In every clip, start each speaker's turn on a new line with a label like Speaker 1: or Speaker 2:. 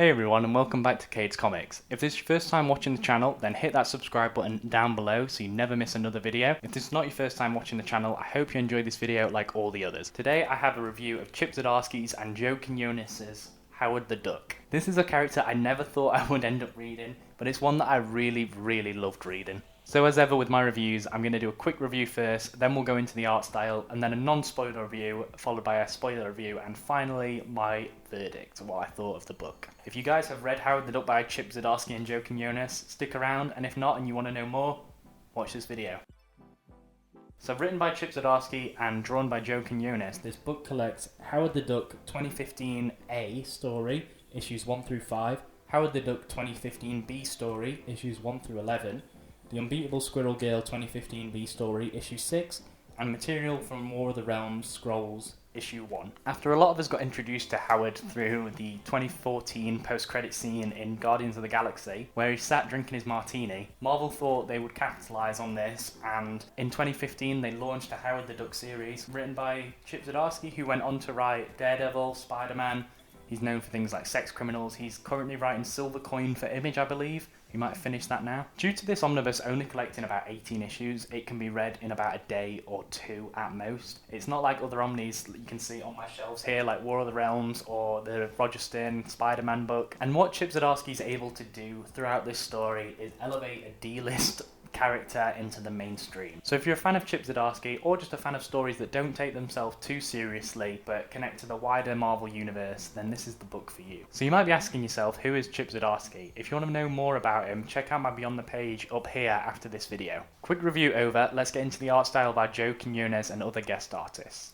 Speaker 1: Hey everyone, and welcome back to Cade's Comics. If this is your first time watching the channel, then hit that subscribe button down below so you never miss another video. If this is not your first time watching the channel, I hope you enjoyed this video like all the others. Today I have a review of Chip Zdarsky's and Joe Quinones' Howard the Duck. This is a character I never thought I would end up reading, but it's one that I really loved reading. So as ever with my reviews, I'm going to do a quick review first, then we'll go into the art style, and then a non-spoiler review, followed by a spoiler review, and finally my verdict, what I thought of the book. If you guys have read Howard the Duck by Chip Zdarsky and Joe Quinones, stick around, and if not and you want to know more, watch this video. So written by Chip Zdarsky and drawn by Joe Quinones, this book collects Howard the Duck 2015 A story, issues 1 through 5, Howard the Duck 2015 B story, issues 1 through 11, The Unbeatable Squirrel Girl 2015 B story, issue 6, and material from War of the Realms Scrolls, issue 1. After a lot of us got introduced to Howard through the 2014 post-credit scene in Guardians of the Galaxy, where he sat drinking his martini, Marvel thought they would capitalise on this, and in 2015 they launched a Howard the Duck series, written by Chip Zdarsky, who went on to write Daredevil, Spider-Man. He's known for things like Sex Criminals. He's currently writing Silver Coin for Image, I believe. He might have finished that now. Due to this omnibus only collecting about 18 issues, it can be read in about a day or two at most. It's not like other omnis that you can see on my shelves here, like War of the Realms or the Roger Stern Spider-Man book. And what Chip Zdarsky is able to do throughout this story is elevate a D-list character into the mainstream. So if you're a fan of Chip Zdarsky, or just a fan of stories that don't take themselves too seriously but connect to the wider Marvel universe, then this is the book for you. So you might be asking yourself, who is Chip Zdarsky? If you want to know more about him, check out my Beyond the Page up here after this video. Quick review over, let's get into the art style by Joe Quinones and other guest artists.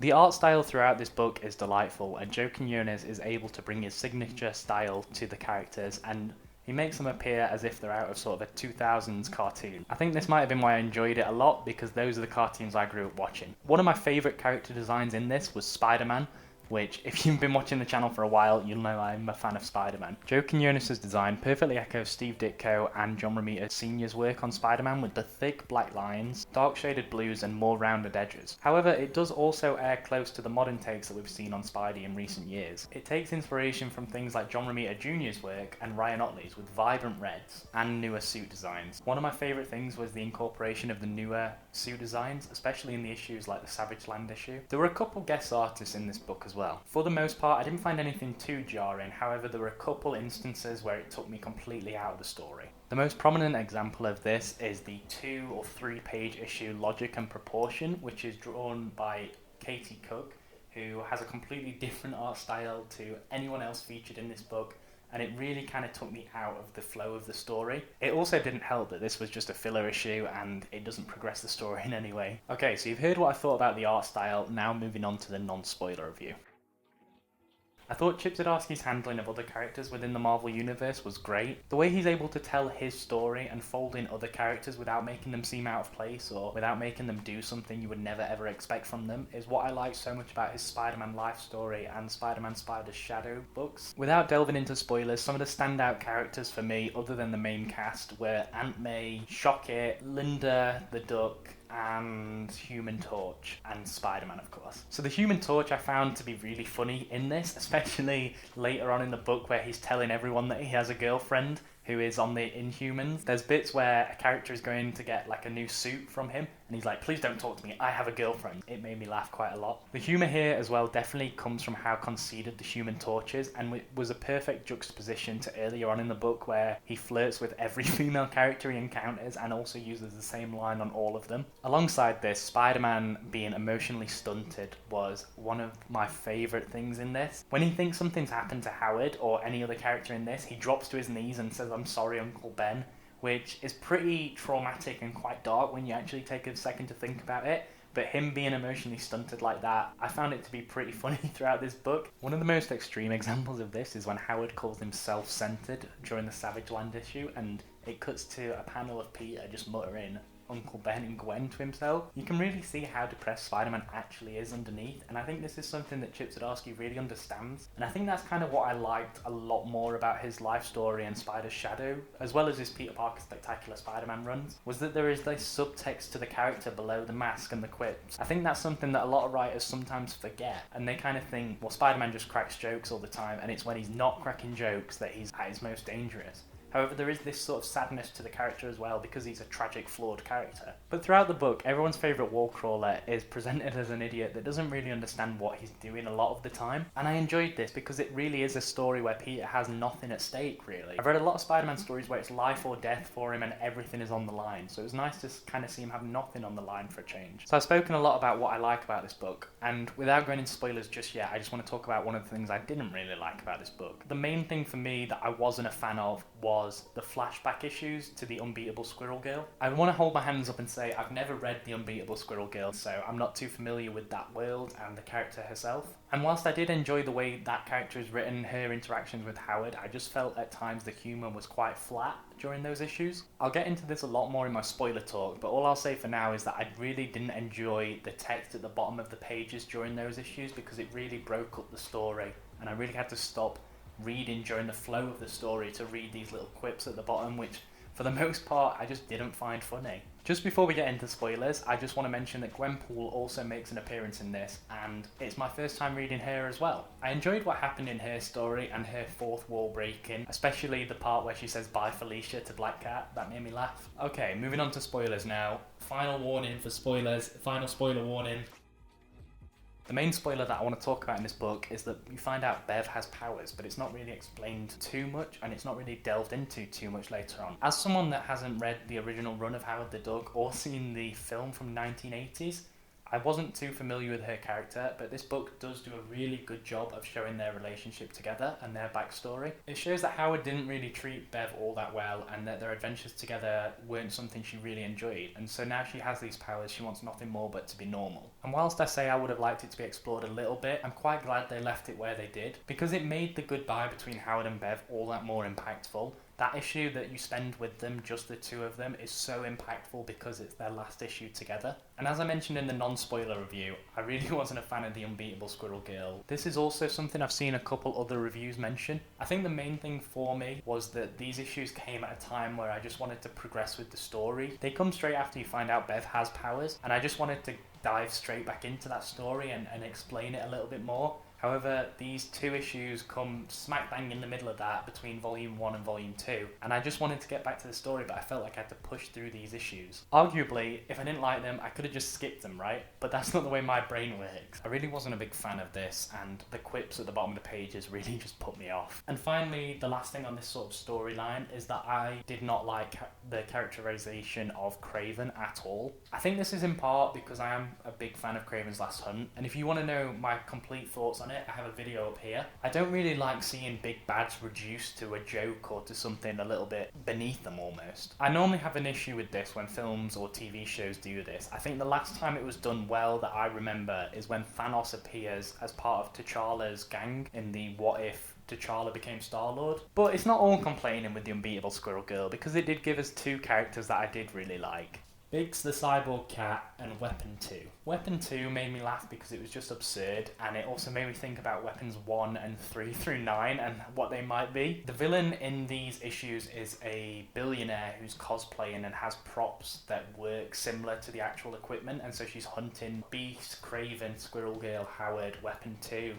Speaker 1: The art style throughout this book is delightful, and Joe Quinones is able to bring his signature style to the characters, and he makes them appear as if they're out of sort of a 2000s cartoon. I think this might have been why I enjoyed it a lot, because those are the cartoons I grew up watching. One of my favourite character designs in this was Spider-Man, which, if you've been watching the channel for a while, you'll know I'm a fan of Spider-Man. Joe Quinones' design perfectly echoes Steve Ditko and John Romita Sr.'s work on Spider-Man, with the thick black lines, dark shaded blues, and more rounded edges. However, it does also air close to the modern takes that we've seen on Spidey in recent years. It takes inspiration from things like John Romita Jr.'s work and Ryan Ottley's, with vibrant reds and newer suit designs. One of my favourite things was the incorporation of the newer suit designs, especially in the issues like the Savage Land issue. There were a couple guest artists in this book as well. For the most part, I didn't find anything too jarring, however there were a couple instances where it took me completely out of the story. The most prominent example of this is the 2 or 3 page issue Logic and Proportion, which is drawn by Katie Cook, who has a completely different art style to anyone else featured in this book, and it really kind of took me out of the flow of the story. It also didn't help that this was just a filler issue and it doesn't progress the story in any way. Okay, so you've heard what I thought about the art style, now moving on to the non-spoiler review. I thought Chip Zdarsky's handling of other characters within the Marvel Universe was great. The way he's able to tell his story and fold in other characters without making them seem out of place or without making them do something you would never ever expect from them is what I like so much about his Spider-Man life story and Spider-Man Spider's Shadow books. Without delving into spoilers, some of the standout characters for me, other than the main cast, were Aunt May, Shockit, Linda the Duck, and Human Torch, and Spider-Man, of course. So the Human Torch I found to be really funny in this, especially later on in the book where he's telling everyone that he has a girlfriend who is on the Inhumans. There's bits where a character is going to get like a new suit from him, and he's like, please don't talk to me, I have a girlfriend. It made me laugh quite a lot. The humour here as well definitely comes from how conceited the Human Torch is, and it was a perfect juxtaposition to earlier on in the book where he flirts with every female character he encounters and also uses the same line on all of them. Alongside this, Spider-Man being emotionally stunted was one of my favourite things in this. When he thinks something's happened to Howard or any other character in this, he drops to his knees and says, "I'm sorry, Uncle Ben," which is pretty traumatic and quite dark when you actually take a second to think about it. But him being emotionally stunted like that, I found it to be pretty funny throughout this book. One of the most extreme examples of this is when Howard calls him self-centered during the Savage Land issue, and it cuts to a panel of Peter just muttering, Uncle Ben and Gwen to himself, you can really see how depressed Spider-Man actually is underneath, and I think this is something that Chip Zdarsky really understands, and I think that's kind of what I liked a lot more about his life story and Spider's Shadow, as well as his Peter Parker Spectacular Spider-Man runs, was that there is this subtext to the character below the mask and the quips. I think that's something that a lot of writers sometimes forget, and they kind of think, well, Spider-Man just cracks jokes all the time, and it's when he's not cracking jokes that he's at his most dangerous. However, there is this sort of sadness to the character as well, because he's a tragic, flawed character. But throughout the book, everyone's favourite wall crawler is presented as an idiot that doesn't really understand what he's doing a lot of the time. And I enjoyed this because it really is a story where Peter has nothing at stake, really. I've read a lot of Spider-Man stories where it's life or death for him and everything is on the line, so it was nice to kind of see him have nothing on the line for a change. So I've spoken a lot about what I like about this book, and without going into spoilers just yet, I just want to talk about one of the things I didn't really like about this book. The main thing for me that I wasn't a fan of was the flashback issues to the Unbeatable Squirrel Girl. I want to hold my hands up and say I've never read the Unbeatable Squirrel Girl, so I'm not too familiar with that world and the character herself. And whilst I did enjoy the way that character is written, her interactions with Howard, I just felt at times the humour was quite flat during those issues. I'll get into this a lot more in my spoiler talk, but all I'll say for now is that I really didn't enjoy the text at the bottom of the pages during those issues, because it really broke up the story, and I really had to stop reading during the flow of the story to read these little quips at the bottom, which for the most part I just didn't find funny. Just before we get into spoilers, I just want to mention that Gwenpool also makes an appearance in this, and it's my first time reading her as well. I enjoyed what happened in her story and her fourth wall breaking, especially the part where she says bye Felicia to Black Cat. That made me laugh. Okay, moving on to spoilers now. Final warning for spoilers, final spoiler warning. The main spoiler that I want to talk about in this book is that you find out Bev has powers, but it's not really explained too much, and it's not really delved into too much later on. As someone that hasn't read the original run of Howard the Duck or seen the film from 1980s, I wasn't too familiar with her character, but this book does do a really good job of showing their relationship together and their backstory. It shows that Howard didn't really treat Bev all that well, and that their adventures together weren't something she really enjoyed, and so now she has these powers, she wants nothing more but to be normal. And whilst I say I would have liked it to be explored a little bit, I'm quite glad they left it where they did, because it made the goodbye between Howard and Bev all that more impactful. That issue that you spend with them, just the two of them, is so impactful because it's their last issue together. And as I mentioned in the non-spoiler review, I really wasn't a fan of the Unbeatable Squirrel Girl. This is also something I've seen a couple other reviews mention. I think the main thing for me was that these issues came at a time where I just wanted to progress with the story. They come straight after you find out Bev has powers, and I just wanted to dive straight back into that story and explain it a little bit more. However, these two issues come smack bang in the middle of that, between Volume 1 and Volume 2, and I just wanted to get back to the story, but I felt like I had to push through these issues. Arguably, if I didn't like them, I could have just skipped them, right? But that's not the way my brain works. I really wasn't a big fan of this, and the quips at the bottom of the pages really just put me off. And finally, the last thing on this sort of storyline is that I did not like the characterization of Kraven at all. I think this is in part because I am a big fan of Kraven's Last Hunt, and if you want to know my complete thoughts on it, I have a video up here. I don't really like seeing big bads reduced to a joke or to something a little bit beneath them almost. I normally have an issue with this when films or TV shows do this. I think the last time it was done well that I remember is when Thanos appears as part of T'Challa's gang in the What If T'Challa became Star-Lord. But it's not all complaining with the Unbeatable Squirrel Girl, because it did give us two characters that I did really like. Biggs the Cyborg Cat and Weapon 2. Weapon 2 made me laugh because it was just absurd, and it also made me think about Weapons 1 and 3 through 9 and what they might be. The villain in these issues is a billionaire who's cosplaying and has props that work similar to the actual equipment, and so she's hunting Beast, Kraven, Squirrel Girl, Howard, Weapon 2,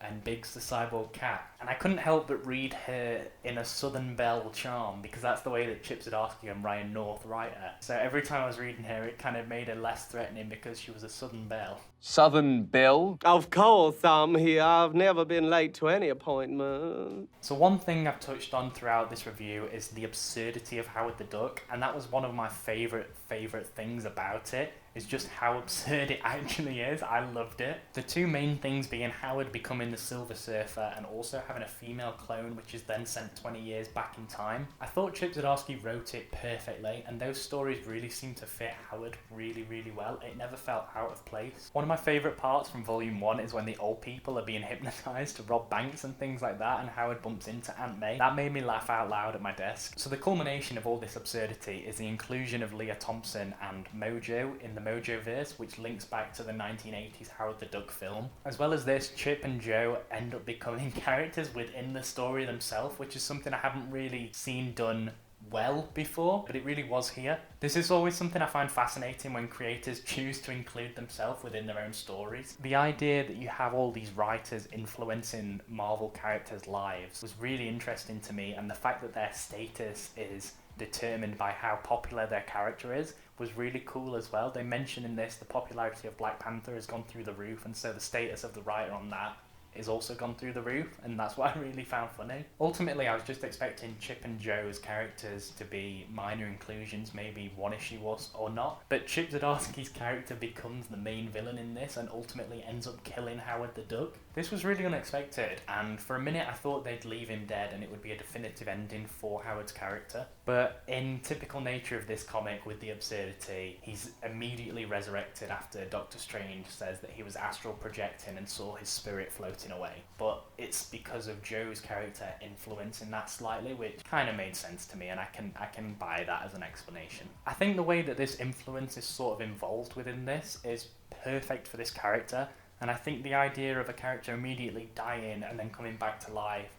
Speaker 1: and Biggs the Cyborg Cat. And I couldn't help but read her in a Southern Belle charm, because that's the way that Chip Zdarsky and Ryan North write her. So every time I was reading her, it kind of made her less threatening because she was a Southern Belle.
Speaker 2: Southern Belle?
Speaker 3: Of course, I'm here. I've never been late to any appointment.
Speaker 1: So one thing I've touched on throughout this review is the absurdity of Howard the Duck, and that was one of my favourite things about it. is just how absurd it actually is. I loved it. The two main things being Howard becoming the Silver Surfer and also having a female clone which is then sent 20 years back in time. I thought Chip Zdarsky wrote it perfectly, and those stories really seemed to fit Howard really well. It never felt out of place. One of my favourite parts from volume 1 is when the old people are being hypnotised to rob banks and things like that, and Howard bumps into Aunt May. That made me laugh out loud at my desk. So the culmination of all this absurdity is the inclusion of Leah Thompson and Mojo in the Mojoverse, which links back to the 1980s Howard the Duck film. As well as this, Chip and Joe end up becoming characters within the story themselves, which is something I haven't really seen done well before, but it really was here. This is always something I find fascinating when creators choose to include themselves within their own stories. The idea that you have all these writers influencing Marvel characters' lives was really interesting to me, and the fact that their status is determined by how popular their character is was really cool as well. They mention in this the popularity of Black Panther has gone through the roof, and so the status of the writer on that is also gone through the roof, and that's what I really found funny. Ultimately, I was just expecting Chip and Joe's characters to be minor inclusions, maybe one issue or not, but Chip Zdarsky's character becomes the main villain in this and ultimately ends up killing Howard the Duck. This was really unexpected, and for a minute I thought they'd leave him dead and it would be a definitive ending for Howard's character, but in typical nature of this comic with the absurdity, he's immediately resurrected after Doctor Strange says that he was astral projecting and saw his spirit floating away. But it's because of Joe's character influencing that slightly, which kind of made sense to me, and I can buy that as an explanation. I think the way that this influence is sort of involved within this is perfect for this character, and I think the idea of a character immediately dying and then coming back to life,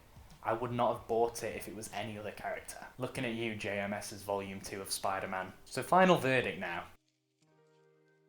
Speaker 1: I would not have bought it if it was any other character. Looking at you, JMS's Volume 2 of Spider-Man. So final verdict now.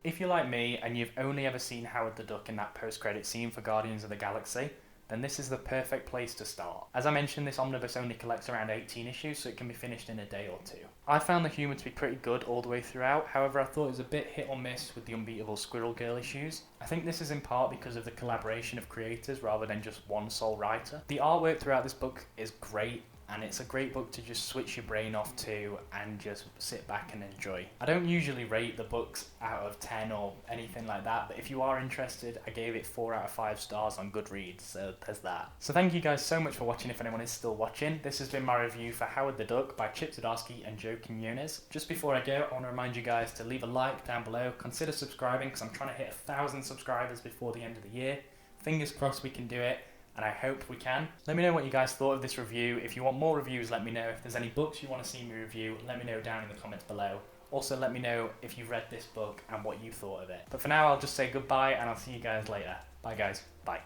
Speaker 1: If you're like me and you've only ever seen Howard the Duck in that post-credit scene for Guardians of the Galaxy, then this is the perfect place to start. As I mentioned, this omnibus only collects around 18 issues, so it can be finished in a day or two. I found the humour to be pretty good all the way throughout, however I thought it was a bit hit or miss with the Unbeatable Squirrel Girl issues. I think this is in part because of the collaboration of creators rather than just one sole writer. The artwork throughout this book is great, and it's a great book to just switch your brain off to and just sit back and enjoy. I don't usually rate the books out of 10 or anything like that, but if you are interested, I gave it 4 out of 5 stars on Goodreads, so there's that. So thank you guys so much for watching, if anyone is still watching. This has been my review for Howard the Duck by Chip Zdarsky and Joe Quinones. Just before I go, I want to remind you guys to leave a like down below, consider subscribing because I'm trying to hit 1,000 subscribers before the end of the year. Fingers crossed we can do it, and I hope we can. Let me know what you guys thought of this review. If you want more reviews, let me know. If there's any books you want to see me review, let me know down in the comments below. Also, let me know if you've read this book and what you thought of it. But for now, I'll just say goodbye, and I'll see you guys later. Bye guys. Bye.